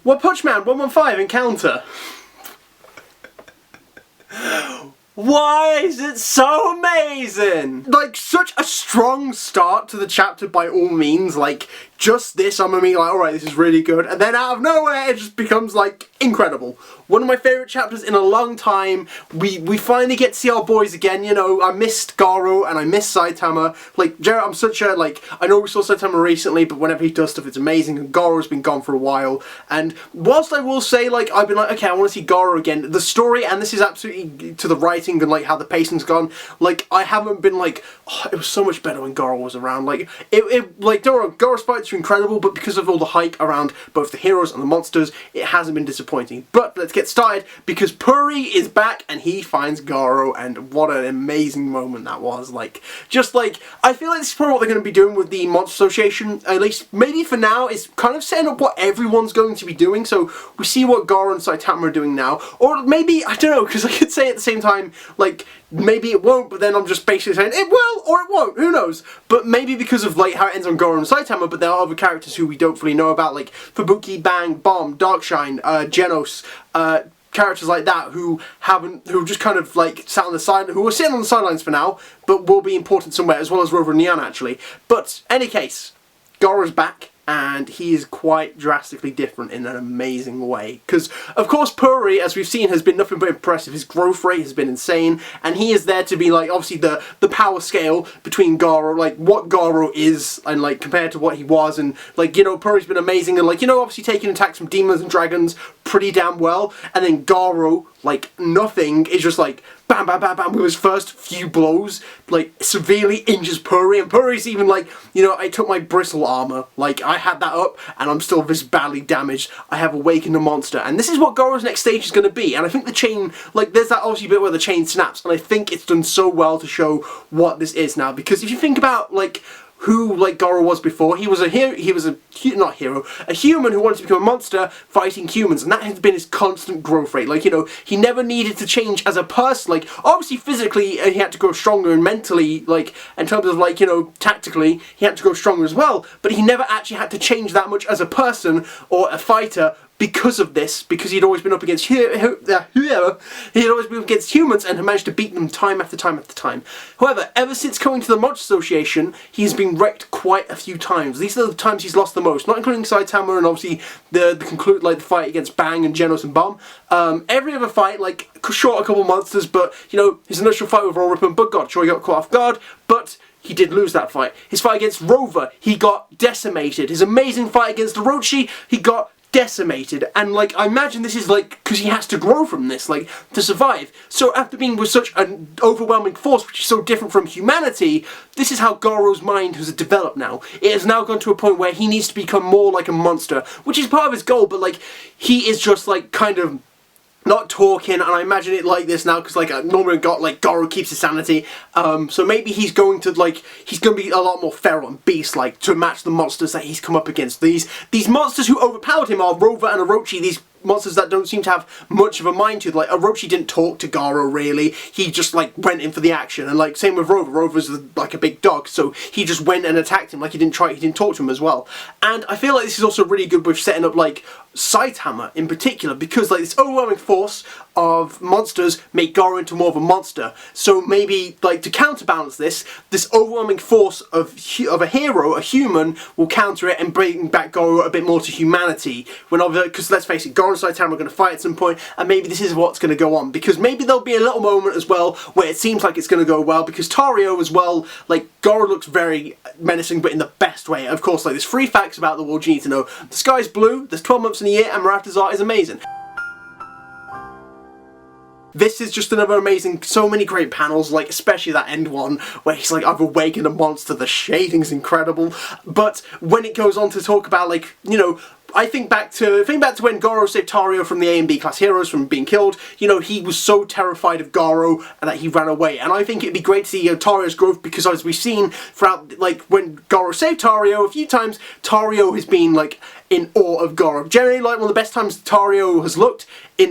One Punch Man 115 encounter. Why is it so amazing? Like, such a strong start to the chapter by all means. Like, just this, I'm gonna be like, alright, this is really good. And then out of nowhere, it just becomes, like, incredible. One of my favourite chapters in a long time. We finally get to see our boys again, you know. I missed Garo and I missed Saitama. Like, Jared, I'm such a, like, I know we saw Saitama recently, but whenever he does stuff, it's amazing. And Garo's been gone for a while. And whilst I will say, like, I've been like, okay, I want to see Garo again. The story, and this is absolutely to the writing and, like, how the pacing's gone. Like, I haven't been like, oh, it was so much better when Garo was around. Like, like, don't worry, Garo's fights are incredible, but because of all the hype around both the heroes and the monsters, it hasn't been disappointing. But let's get started, because Puri is back and he finds Garo, and what an amazing moment that was. Like, just like, I feel like this is probably what they're going to be doing with the Monster Association, at least maybe for now. It's kind of setting up what everyone's going to be doing, so we see what Garo and Saitama are doing now, or maybe, I don't know, because I could say at the same time, like, maybe it won't, but then I'm just basically saying it will or it won't, who knows. But maybe because of like how it ends on Garo and Saitama, but there are other characters who we don't fully know about, like Fubuki, Bang, Bomb, Darkshine, Genos, characters like that who just kind of like sat on the side, who are sitting on the sidelines for now, but will be important somewhere, as well as Rover and Neon actually. But any case, Garo's back. And he is quite drastically different in an amazing way. Because, of course, Puri, as we've seen, has been nothing but impressive. His growth rate has been insane. And he is there to be, like, obviously the power scale between Garo, like, what Garo is, and, like, compared to what he was. And, like, you know, Puri's been amazing. And, like, you know, obviously taking attacks from demons and dragons pretty damn well. And then Garo, like, nothing, is just, like, bam, bam, bam, bam, with his first few blows, like, severely injures Puri, and Puri's even like, you know, I took my bristle armor, like, I had that up, and I'm still this badly damaged, I have awakened a monster, and this is what Garo's next stage is going to be, and I think the chain, like, there's that obviously bit where the chain snaps, and I think it's done so well to show what this is now, because if you think about, like, who, like, Garo was before, he was a human who wanted to become a monster fighting humans, and that has been his constant growth rate. Like, you know, he never needed to change as a person. Like, obviously physically he had to grow stronger, and mentally, like, in terms of, like, you know, tactically, he had to grow stronger as well, but he never actually had to change that much as a person or a fighter because of this, because he'd always been up against humans and had managed to beat them time after time after time. However, ever since coming to the Monster Association, he's been wrecked quite a few times. These are the times he's lost the most, not including Saitama and obviously the fight against Bang and Genos and Bomb. Every other fight, like, short a couple monsters, but, you know, his initial fight with Rollrippin, but God, sure, he got caught off guard, but he did lose that fight. His fight against Rover, he got decimated. His amazing fight against Orochi, he got decimated, and like, I imagine this is like because he has to grow from this, like, to survive. So after being with such an overwhelming force, which is so different from humanity, this is how Garo's mind has developed now. It has now gone to a point where he needs to become more like a monster, which is part of his goal, but like, he is just like kind of not talking, and I imagine it like this now, because like normally Garo keeps his sanity, so maybe he's going to be a lot more feral and beast-like to match the monsters that he's come up against. These monsters who overpowered him are Rover and Orochi, these monsters that don't seem to have much of a mind to. Like, Orochi didn't talk to Garo really, he just like went in for the action, and like same with Rover. Rover's like a big dog, so he just went and attacked him, like he didn't talk to him as well. And I feel like this is also really good with setting up like Saitama in particular, because like this overwhelming force of monsters make Garo into more of a monster. So maybe like to counterbalance this overwhelming force of a hero, a human, will counter it and bring back Garo a bit more to humanity. Because let's face it, Garo and Saitama are going to fight at some point, and maybe this is what's going to go on, because maybe there'll be a little moment as well where it seems like it's going to go well, because Tario as well, like, Garo looks very menacing, but in the best way. Of course, like, there's 3 facts about the world you need to know. The sky's blue, there's 12 months in a year, and Marata's art is amazing. This is just another amazing, so many great panels, like especially that end one where he's like, I've awakened a monster, the shading's incredible. But when it goes on to talk about, like, you know, I think back to when Garo saved Tario from the A and B class heroes from being killed. You know, he was so terrified of Garo and that he ran away. And I think it'd be great to see Tario's growth, because as we've seen throughout, like, when Garo saved Tario a few times, Tario has been like in awe of Goro. Generally, like, one of the best times Tatario has looked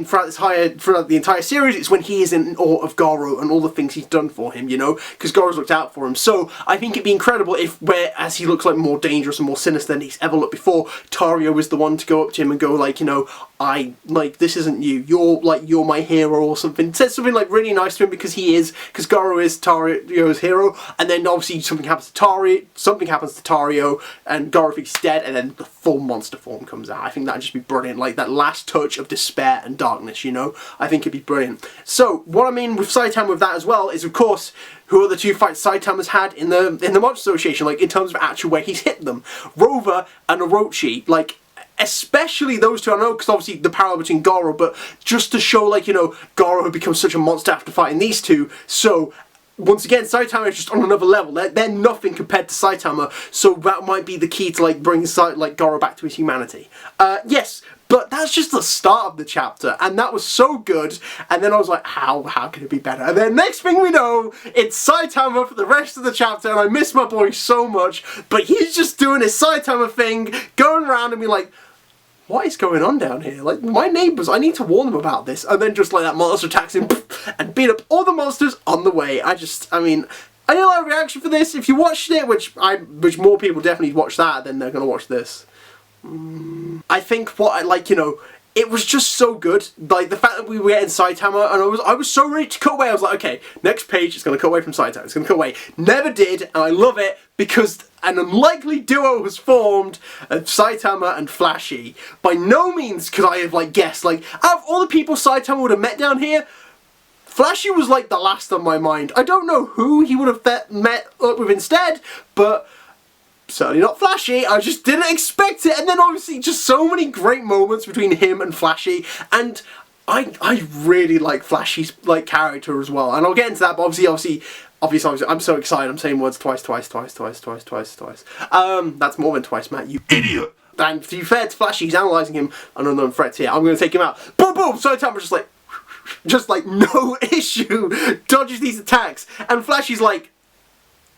throughout the entire series is when he is in awe of Goro and all the things he's done for him, you know, because Goro's looked out for him. So I think it'd be incredible if, whereas he looks like more dangerous and more sinister than he's ever looked before, Tatario is the one to go up to him and go like, you know, this isn't you, you're my hero or something. Says something like really nice to him because Goro is Tario's hero, and then obviously something happens to Tario, and Goro thinks he's dead, and then the full monster form comes out. I think that'd just be brilliant, like that last touch of despair and darkness, you know? I think it'd be brilliant. So, what I mean with Saitama with that as well is, of course, who are the two fights Saitama's had in the Monster Association, like in terms of actual where he's hit them? Rover and Orochi, like, especially those two, I know, because obviously the parallel between Goro, but just to show, like, you know, Goro had become such a monster after fighting these two, so once again, Saitama is just on another level. They're nothing compared to Saitama, so that might be the key to, like, bringing Goro back to his humanity. Yes, but that's just the start of the chapter, and that was so good, and then I was like, how can it be better? And then next thing we know, it's Saitama for the rest of the chapter, and I miss my boy so much, but he's just doing his Saitama thing, going around and be like, what is going on down here? Like, my neighbours, I need to warn them about this. And then just like that monster attacks him and beat up all the monsters on the way. I mean, I didn't like a reaction for this. If you watched it, which more people definitely watch that, then they're going to watch this. I think you know, it was just so good. Like, the fact that we were getting Saitama, and I was so ready to cut away. I was like, okay, next page, it's going to cut away from Saitama. It's going to cut away. Never did, and I love it, because an unlikely duo has formed of Saitama and Flashy. By no means could I have, like, guessed, like, out of all the people Saitama would have met down here, Flashy was, like, the last on my mind. I don't know who he would have met up with instead, but certainly not Flashy. I just didn't expect it. And then obviously just so many great moments between him and Flashy, and I really like Flashy's, like, character as well. And I'll get into that, but obviously, I'm so excited. I'm saying words twice. That's more than twice, Matt, you idiot. And to be fair to Flashy, he's analysing him on unknown threats here. I'm going to take him out. Boom, boom. Saitama just like no issue, dodges these attacks. And Flashy's like,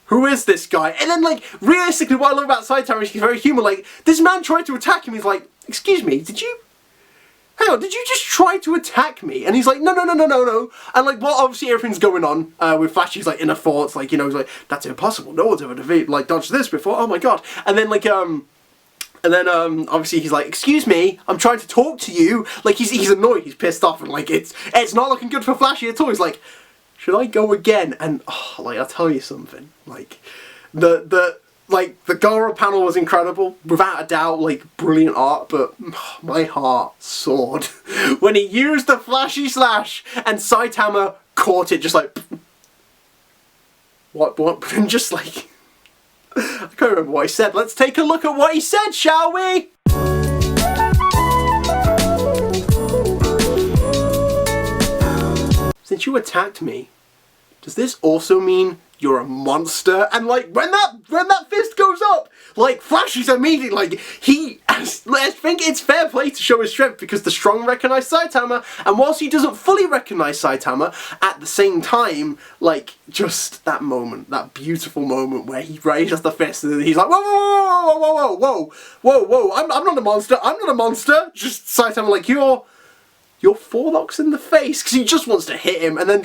who is this guy? And then, like, realistically, what I love about Saitama is he's very human. Like, this man tried to attack him. He's like, excuse me, did you just try to attack me? And he's like, no. And, like, well, obviously everything's going on with Flashy's, like, inner thoughts. Like, you know, he's like, that's impossible. No one's ever dodged this before. Oh my god. And then, like, obviously he's like, excuse me, I'm trying to talk to you. Like, he's annoyed. He's pissed off. And, like, it's not looking good for Flashy at all. He's like, should I go again? And, oh, like, I'll tell you something. Like, the Goro panel was incredible, without a doubt, like, brilliant art, but my heart soared when he used the Flashy Slash and Saitama caught it, just like, what, and just like, I can't remember what he said. Let's take a look at what he said, shall we? Since you attacked me, does this also mean you're a monster? And, like, when that fist goes up, like, Flashy's immediately, like, I think it's fair play to show his strength, because the strong recognise Saitama, and whilst he doesn't fully recognise Saitama, at the same time, like, just that moment, that beautiful moment where he raises the fist and he's like, whoa, I'm not a monster, just Saitama, like, you're Forlock's in the face, because he just wants to hit him, and then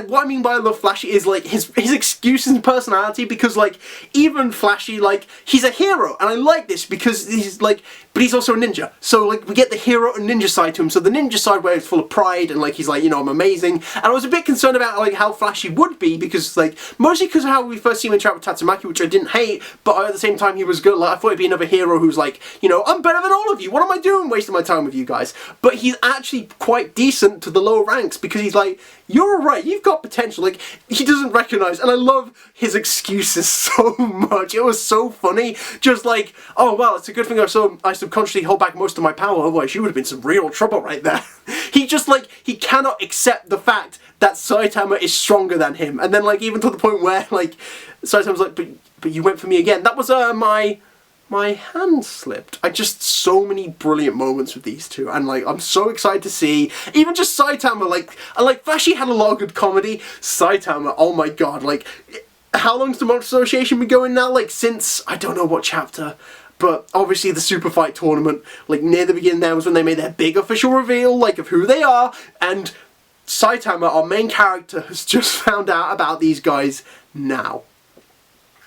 what I mean by I love Flashy is, like, his excuses and personality, because, like, even Flashy, like, he's a hero, and I like this, because he's, like, but he's also a ninja, so, like, we get the hero and ninja side to him, so the ninja side where he's full of pride, and, like, he's like, you know, I'm amazing, and I was a bit concerned about, like, how Flashy would be, because, like, mostly because of how we first see him interact with Tatsumaki, which I didn't hate, but at the same time, he was good. Like, I thought he'd be another hero who's like, you know, I'm better than all of you, what am I doing wasting my time with you guys? But he's actually quite decent to the lower ranks, because he's like, you're alright, you've got potential. Like, he doesn't recognise, and I love his excuses so much. It was so funny. Just like, oh well, it's a good thing I subconsciously hold back most of my power, otherwise you would have been some real trouble right there. He just, like, he cannot accept the fact that Saitama is stronger than him, and then, like, even to the point where, like, Saitama's like, but you went for me again. That was my hand slipped. So many brilliant moments with these two, and, like, I'm so excited to see even just Saitama, like Flashy had a lot of good comedy. Saitama, oh my god, like, how long's the Monster Association been going now? Like, since, I don't know what chapter, But obviously the Super Fight tournament, like near the beginning there, was when they made their big official reveal, like of who they are, and Saitama, our main character, has just found out about these guys now.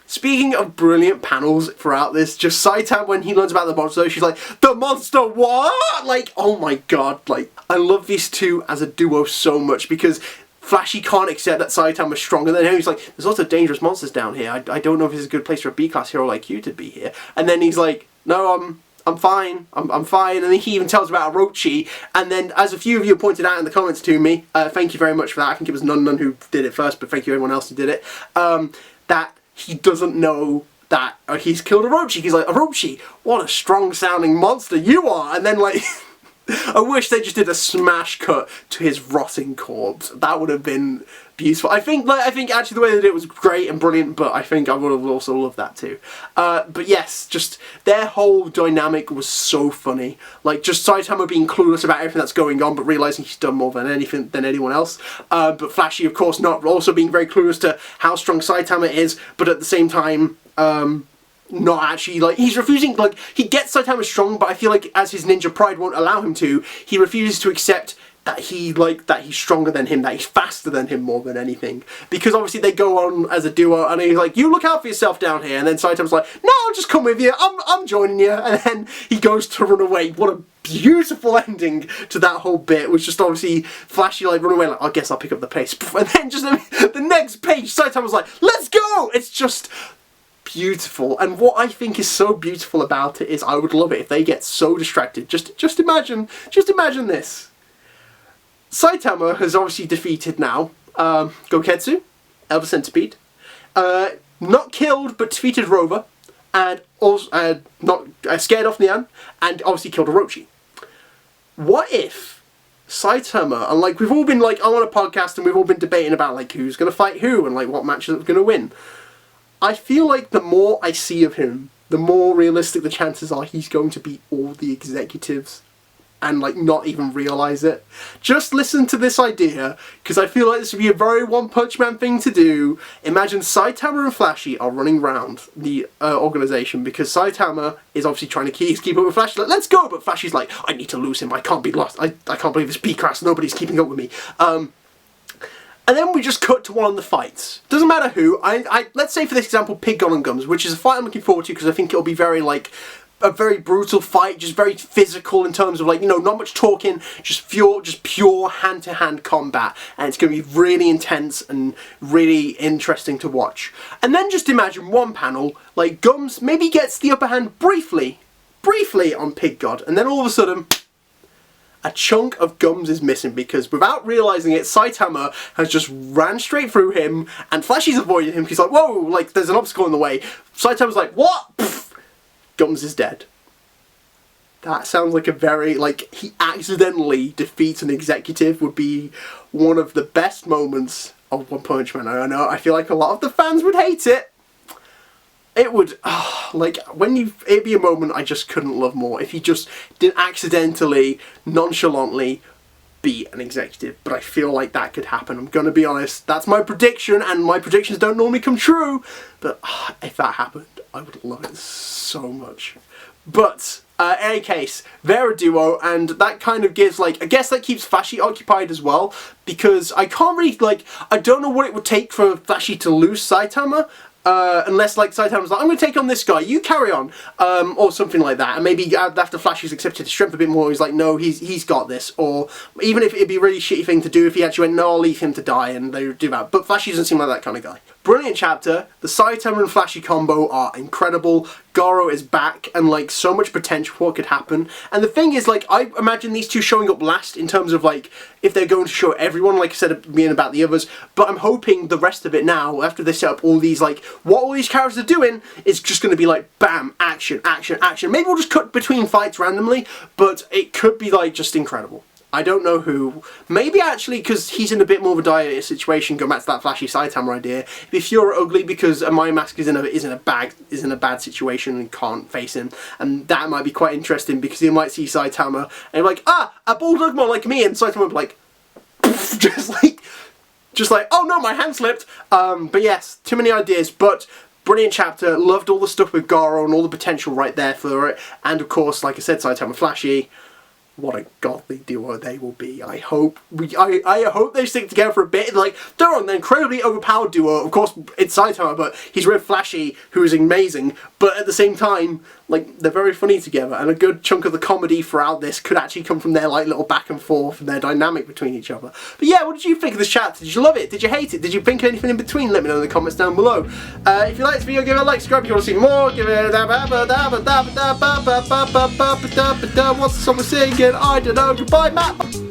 Speaking of brilliant panels throughout this, just Saitama, when he learns about the monster, she's like, the monster what? Like, oh my god, like, I love these two as a duo so much, because Flashy can't accept that Saitama's stronger than him. He's like, there's lots of dangerous monsters down here. I don't know if this is a good place for a B-class hero like you to be here. And then he's like, no, I'm fine. I'm fine. And then he even tells about Orochi. And then, as a few of you pointed out in the comments to me, thank you very much for that. I think it was Nun who did it first, but thank you everyone else who did it. That he doesn't know that he's killed Orochi. He's like, Orochi, what a strong sounding monster you are. And then like, I wish they just did a smash cut to his rotting corpse. That would have been beautiful. I think actually the way they did it was great and brilliant, but I think I would have also loved that too. But yes, just their whole dynamic was so funny. Like just Saitama being clueless about everything that's going on, but realizing he's done more than anyone else. But Flashy, of course, not also being very clueless to how strong Saitama is, but at the same time, not actually, like, he's refusing, like, he gets Saitama strong, but I feel like as his ninja pride won't allow him to, he refuses to accept that that he's stronger than him, that he's faster than him more than anything. Because obviously they go on as a duo, and he's like, you look out for yourself down here, and then Saitama's like, no, I'll just come with you, I'm joining you, and then he goes to run away. What a beautiful ending to that whole bit, which just obviously Flashy like run away, like, I guess I'll pick up the pace, and then just the next page, Saitama's like, let's go! It's just beautiful. And what I think is so beautiful about it is I would love it if they get so distracted. Just imagine this. Saitama has obviously defeated now Goketsu, Elder Centipede, not killed but defeated Rover, and also not scared off Nyan, and obviously killed Orochi. What if Saitama, and like we've all been like on a podcast and we've all been debating about like who's gonna fight who and like what matches are gonna win. I feel like the more I see of him, the more realistic the chances are he's going to beat all the executives and like not even realise it. Just listen to this idea, because I feel like this would be a very One Punch Man thing to do. Imagine Saitama and Flashy are running around the organisation, because Saitama is obviously trying to keep up with Flashy, like, let's go, but Flashy's like, I need to lose him, I can't be lost, I can't believe this B-class, nobody's keeping up with me. And then we just cut to one of the fights. Doesn't matter who. Let's say for this example, Piggon and Gums, which is a fight I'm looking forward to because I think it'll be very like a very brutal fight, just very physical in terms of like, you know, not much talking, just pure hand-to-hand combat, and it's going to be really intense and really interesting to watch. And then just imagine one panel, like Gums maybe gets the upper hand briefly on Piggon, and then all of a sudden, a chunk of Gums is missing, because without realising it, Saitama has just ran straight through him, and Flashy's avoided him. He's like, whoa, like there's an obstacle in the way. Saitama's like, what? Pfft. Gums is dead. That sounds like a very, like, he accidentally defeats an executive would be one of the best moments of One Punch Man. I know, I feel like a lot of the fans would hate it. It would, like, it'd be a moment I just couldn't love more if he just didn't accidentally, nonchalantly beat an executive. But I feel like that could happen. I'm gonna be honest, that's my prediction, and my predictions don't normally come true. But if that happened, I would love it so much. But, in any case, they're a duo, and that kind of gives, like, I guess that keeps Flashy occupied as well, because I can't really, like, I don't know what it would take for Flashy to lose Saitama, unless like Saitama's like, I'm going to take on this guy, you carry on, or something like that, and maybe after Flashy's accepted his strength a bit more, he's like, no, he's got this, or even if it'd be a really shitty thing to do if he actually went, no, I'll leave him to die, and they would do that, but Flashy doesn't seem like that kind of guy. Brilliant chapter, the Saitama and Flashy combo are incredible, Goro is back, and like so much potential for what could happen, and the thing is, like, I imagine these two showing up last in terms of like, if they're going to show everyone, like I said, being about the others, but I'm hoping the rest of it now, after they set up all these, like, what all these characters are doing, is just going to be like, bam, action, action, action. Maybe we'll just cut between fights randomly, but it could be like, just incredible. I don't know who. Maybe actually, because he's in a bit more of a dire situation, going back to that Flashy Saitama idea, if you're ugly because my mask is in a bad situation and can't face him, and that might be quite interesting, because he might see Saitama and be like, a Bulldogmon like me, and Saitama would be like, just like, oh no, my hand slipped. But yes, too many ideas, but Brilliant chapter, loved all the stuff with Goro and all the potential right there for it, and of course, like I said, Saitama and Flashy, what a godly duo they will be. I hope they stick together for a bit. Like, they're an incredibly overpowered duo. Of course, it's Saitama, but he's with Flashy, who is amazing. But at the same time, like, they're very funny together. And a good chunk of the comedy throughout this could actually come from their, like, little back and forth and their dynamic between each other. But yeah, what did you think of this chapter? Did you love it? Did you hate it? Did you think anything in between? Let me know in the comments down below. If you like this video, give it a like, subscribe if you want to see more. Give it a what's the song we're singing? I don't know. Goodbye, Matt.